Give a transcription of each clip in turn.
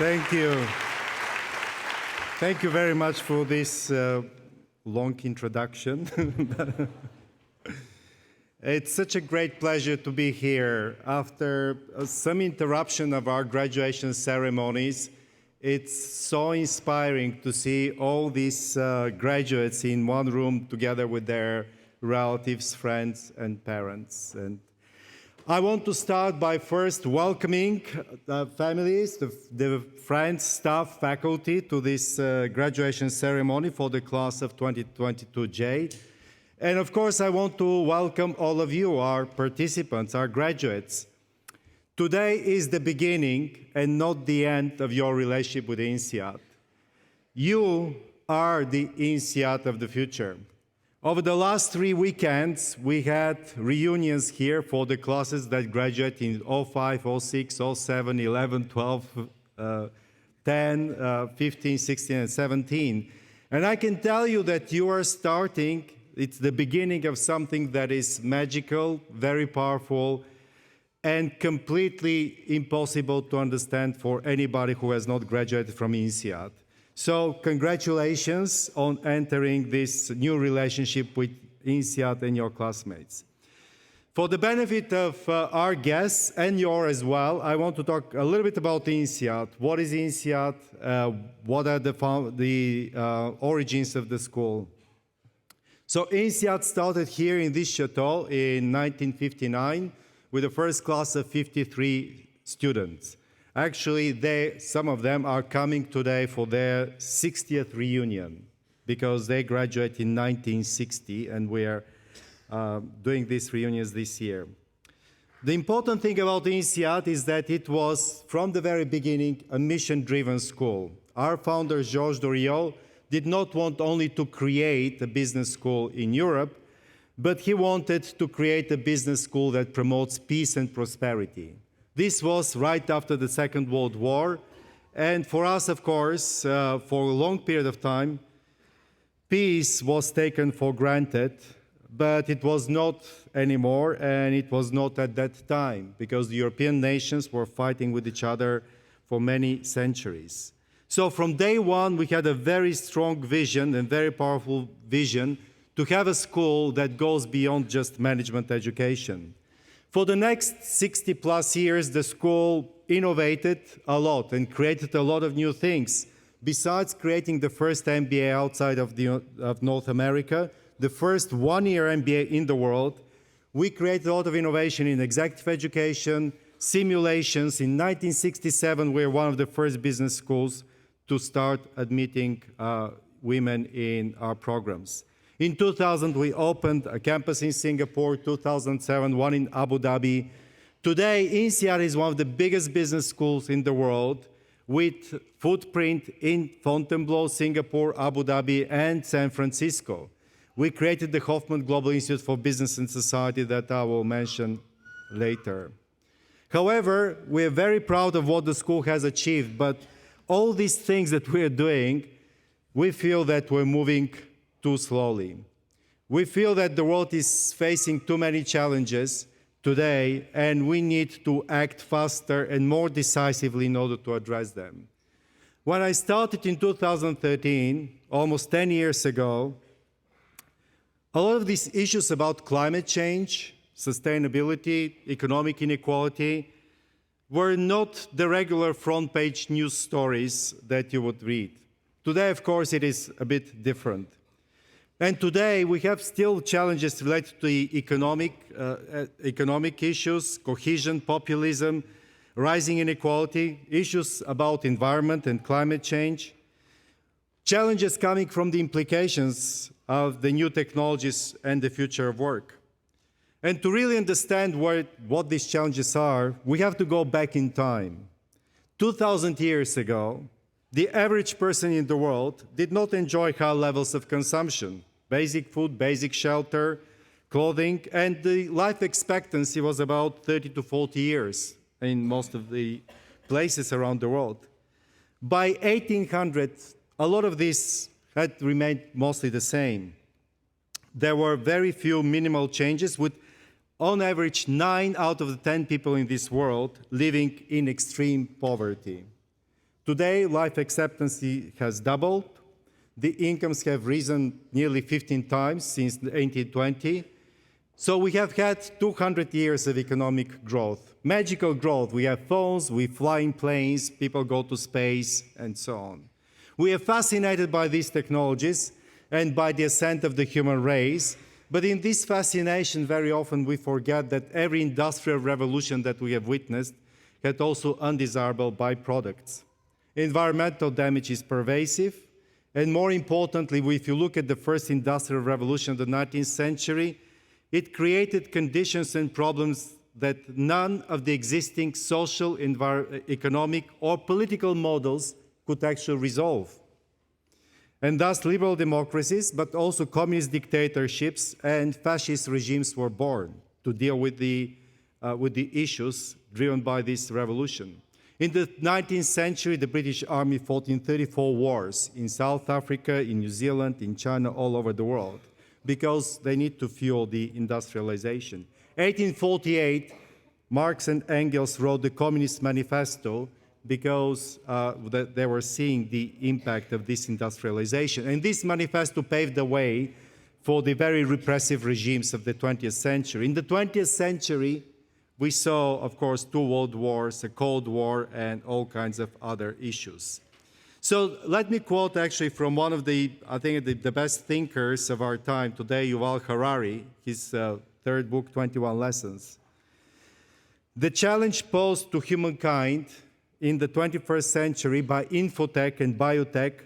Thank you. Thank you very much for this long introduction. It's such a great pleasure to be here. After some interruption of our graduation ceremonies, it's so inspiring to see all these graduates in one room together with their relatives, friends, and parents. And I want to start by first welcoming the families, the friends, staff, faculty to this graduation ceremony for the class of 2022J. And of course, I want to welcome all of you, our participants, our graduates. Today is the beginning and not the end of your relationship with INSEAD. You are the INSEAD of the future. Over the last 3 weekends, we had reunions here for the classes that graduate in 05, 06, 07, 11, 12, 10, 15, 16, and 17. And I can tell you that you are starting, it's the beginning of something that is magical, very powerful, and completely impossible to understand for anybody who has not graduated from INSEAD. So congratulations on entering this new relationship with INSEAD and your classmates. For the benefit of our guests and yours as well, I want to talk a little bit about INSEAD. What is INSEAD? What are the origins of the school? So INSEAD started here in this chateau in 1959 with the first class of 53 students. Actually, some of them are coming today for their 60th reunion because they graduated in 1960 and we are doing these reunions this year. The important thing about INSEAD is that it was, from the very beginning, a mission-driven school. Our founder, Georges Doriot, did not want only to create a business school in Europe, but he wanted to create a business school that promotes peace and prosperity. This was right after the Second World War, and for us, of course, for a long period of time, peace was taken for granted, but it was not anymore, and it was not at that time, because the European nations were fighting with each other for many centuries. So from day one, we had a very strong vision and very powerful vision to have a school that goes beyond just management education. For the next 60 plus years, the school innovated a lot and created a lot of new things. Besides creating the first MBA outside of North America, the first one-year MBA in the world, we created a lot of innovation in executive education, simulations. In 1967, we were one of the first business schools to start admitting women in our programs. In 2000, we opened a campus in Singapore, 2007, one in Abu Dhabi. Today, INSEAD is one of the biggest business schools in the world with footprint in Fontainebleau, Singapore, Abu Dhabi, and San Francisco. We created the Hoffman Global Institute for Business and Society that I will mention later. However, we are very proud of what the school has achieved, but all these things that we are doing, we feel that we're moving too slowly. We feel that the world is facing too many challenges today, and we need to act faster and more decisively in order to address them. When I started in 2013, almost 10 years ago, a lot of these issues about climate change, sustainability, economic inequality, were not the regular front-page news stories that you would read. Today, of course, it is a bit different. And today, we have still challenges related to economic issues, cohesion, populism, rising inequality, issues about environment and climate change, challenges coming from the implications of the new technologies and the future of work. And to really understand what these challenges are, we have to go back in time. 2,000 years ago, the average person in the world did not enjoy high levels of consumption. Basic food, basic shelter, clothing, and the life expectancy was about 30 to 40 years in most of the places around the world. By 1800, a lot of this had remained mostly the same. There were very few minimal changes, with on average 9 out of the 10 people in this world living in extreme poverty. Today, life expectancy has doubled. The incomes have risen nearly 15 times since 1820. So we have had 200 years of economic growth, magical growth. We have phones, we fly in planes, people go to space, and so on. We are fascinated by these technologies and by the ascent of the human race. But in this fascination, very often we forget that every industrial revolution that we have witnessed had also undesirable byproducts. Environmental damage is pervasive. And more importantly, if you look at the first industrial revolution of the 19th century, it created conditions and problems that none of the existing social, economic, or political models could actually resolve. And thus liberal democracies, but also communist dictatorships and fascist regimes were born to deal with the issues driven by this revolution. In the 19th century, the British Army fought in 34 wars in South Africa, in New Zealand, in China, all over the world, because they need to fuel the industrialization. 1848, Marx and Engels wrote the Communist Manifesto because they were seeing the impact of this industrialization. And this manifesto paved the way for the very repressive regimes of the 20th century. In the 20th century, we saw, of course, 2 world wars, a Cold War, and all kinds of other issues. So let me quote actually from one of the, I think, the best thinkers of our time today, Yuval Harari, his third book, 21 Lessons. The challenge posed to humankind in the 21st century by infotech and biotech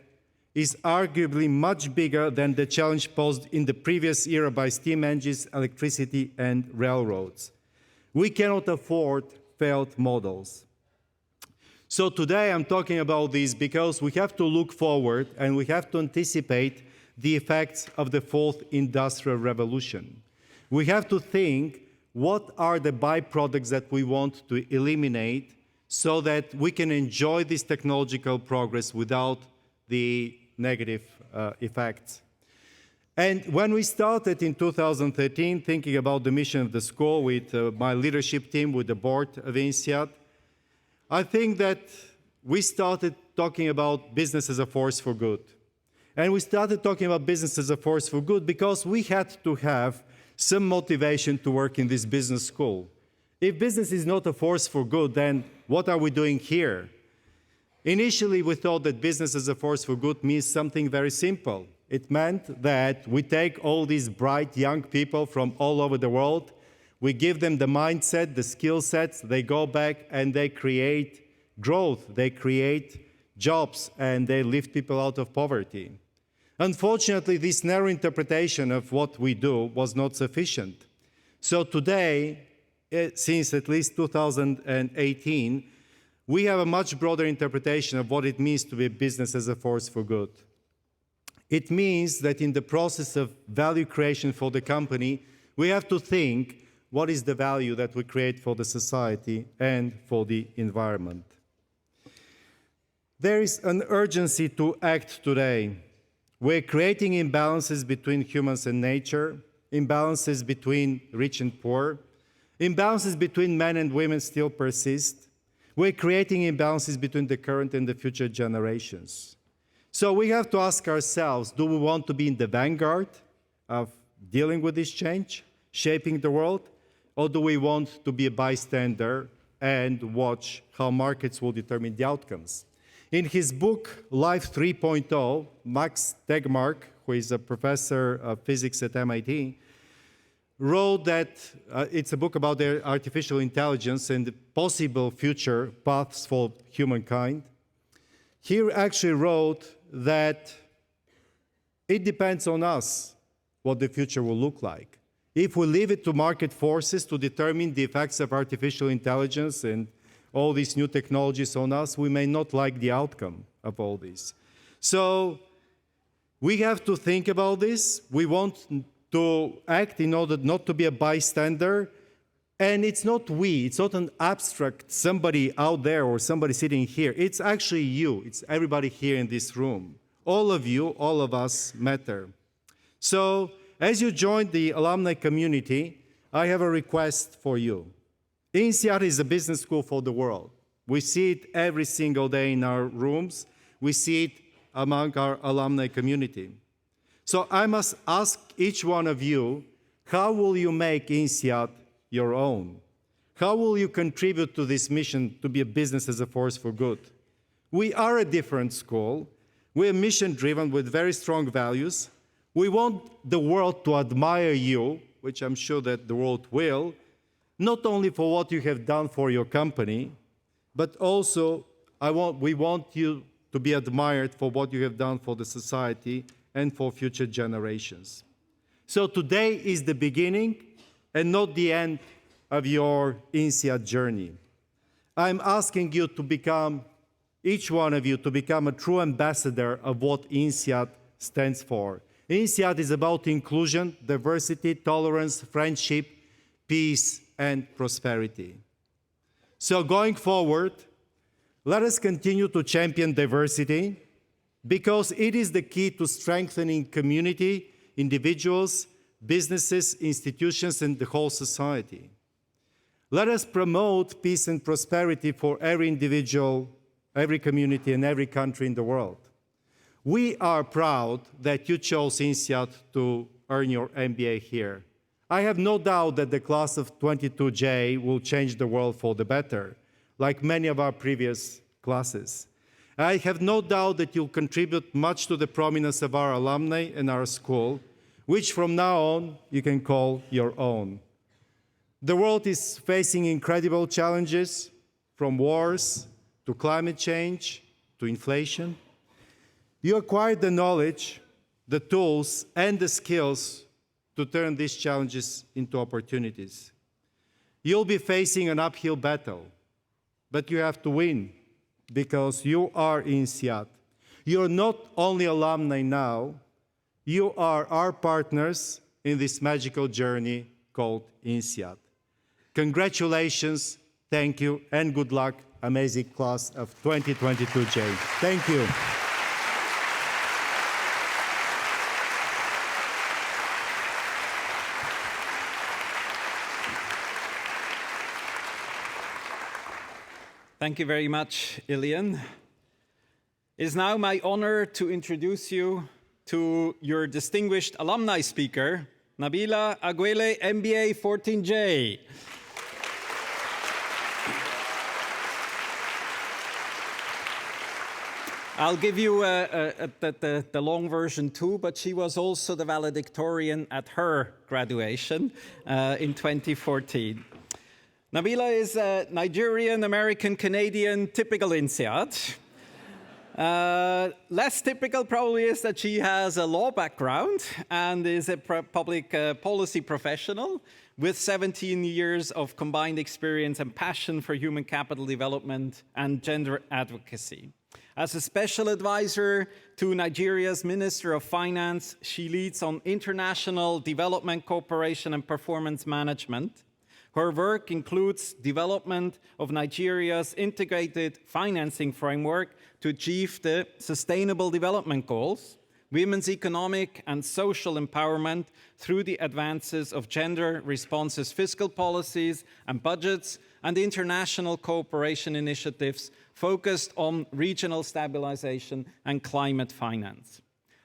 is arguably much bigger than the challenge posed in the previous era by steam engines, electricity, and railroads. We cannot afford failed models. So today I'm talking about this because we have to look forward and we have to anticipate the effects of the fourth industrial revolution. We have to think what are the byproducts that we want to eliminate so that we can enjoy this technological progress without the negative effects. And when we started in 2013 thinking about the mission of the school with my leadership team, with the board of INSEAD, I think that we started talking about business as a force for good. And we started talking about business as a force for good because we had to have some motivation to work in this business school. If business is not a force for good, then what are we doing here? Initially, we thought that business as a force for good means something very simple. It meant that we take all these bright young people from all over the world, we give them the mindset, the skill sets, they go back and they create growth, they create jobs, and they lift people out of poverty. Unfortunately, this narrow interpretation of what we do was not sufficient. So today, since at least 2018, we have a much broader interpretation of what it means to be a business as a force for good. It means that in the process of value creation for the company, we have to think what is the value that we create for the society and for the environment. There is an urgency to act today. We're creating imbalances between humans and nature, imbalances between rich and poor, imbalances between men and women still persist. We're creating imbalances between the current and the future generations. So we have to ask ourselves, do we want to be in the vanguard of dealing with this change, shaping the world, or do we want to be a bystander and watch how markets will determine the outcomes? In his book, Life 3.0, Max Tegmark, who is a professor of physics at MIT, wrote that it's a book about the artificial intelligence and the possible future paths for humankind. He actually wrote that it depends on us what the future will look like. If we leave it to market forces to determine the effects of artificial intelligence and all these new technologies on us, we may not like the outcome of all this. So we have to think about this. We want to act in order not to be a bystander. And it's not we, it's not an abstract somebody out there or somebody sitting here. It's actually you, it's everybody here in this room. All of you, all of us matter. So as you join the alumni community, I have a request for you. INSEAD is a business school for the world. We see it every single day in our rooms. We see it among our alumni community. So I must ask each one of you, how will you make INSEAD your own? How will you contribute to this mission to be a business as a force for good? We are a different school. We're mission-driven with very strong values. We want the world to admire you, which I'm sure that the world will, not only for what you have done for your company, but also we want you to be admired for what you have done for the society and for future generations. So today is the beginning and not the end of your INSEAD journey. I'm asking you to become, each one of you, to become a true ambassador of what INSEAD stands for. INSEAD is about inclusion, diversity, tolerance, friendship, peace, and prosperity. So going forward, let us continue to champion diversity because it is the key to strengthening community, individuals, businesses, institutions, and the whole society. Let us promote peace and prosperity for every individual, every community, and every country in the world. We are proud that you chose INSEAD to earn your MBA here. I have no doubt that the class of 22J will change the world for the better, like many of our previous classes. I have no doubt that you'll contribute much to the prominence of our alumni and our school, which from now on you can call your own. The world is facing incredible challenges, from wars to climate change to inflation. You acquired the knowledge, the tools, and the skills to turn these challenges into opportunities. You'll be facing an uphill battle, but you have to win because you are INSEAD. You're not only alumni now, you are our partners in this magical journey called INSEAD. Congratulations, thank you, and good luck, amazing class of 2022J. Thank you. Thank you very much, Ilian. It is now my honor to introduce you to your distinguished alumni speaker, Nabila Aguele, MBA'22J. I'll give you the long version too, but she was also the valedictorian at her graduation in 2014. Nabila is a Nigerian, American, Canadian, typical INSEAD. Less typical probably is that she has a law background and is a public policy professional with 17 years of combined experience and passion for human capital development and gender advocacy. As a special advisor to Nigeria's Minister of Finance, she leads on international development cooperation and performance management. Her work includes development of Nigeria's integrated financing framework to achieve the Sustainable Development Goals, women's economic and social empowerment through the advances of gender-responsive fiscal policies and budgets, and international cooperation initiatives focused on regional stabilization and climate finance.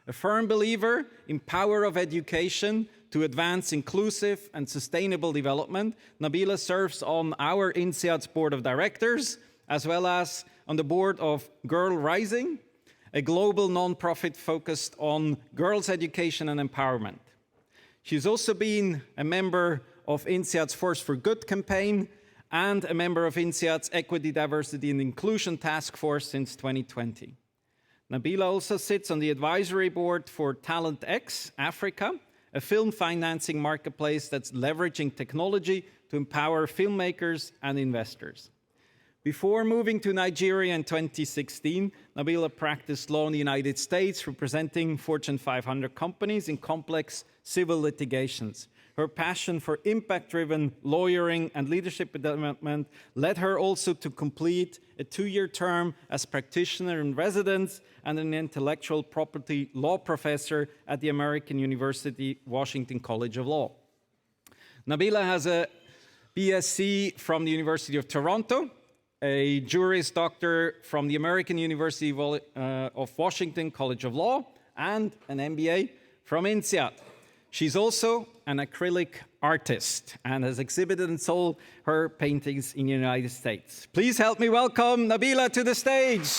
A firm believer in power of education to advance inclusive and sustainable development, Nabila serves on our INSEAD's board of directors, as well as on the board of Girl Rising, a global nonprofit focused on girls' education and empowerment. She's also been a member of INSEAD's Force for Good campaign and a member of INSEAD's Equity, Diversity and Inclusion Task Force since 2020. Nabila also sits on the advisory board for Talent X Africa, a film financing marketplace that's leveraging technology to empower filmmakers and investors. Before moving to Nigeria in 2016, Nabila practiced law in the United States, representing Fortune 500 companies in complex civil litigations. Her passion for impact-driven lawyering and leadership development led her also to complete a 2-year term as practitioner in residence and an intellectual property law professor at the American University Washington College of Law. Nabila has a BSc from the University of Toronto, a Juris Doctor from the American University of Washington College of Law, and an MBA from INSEAD. She's also an acrylic artist and has exhibited and sold her paintings in the United States. Please help me welcome Nabila to the stage.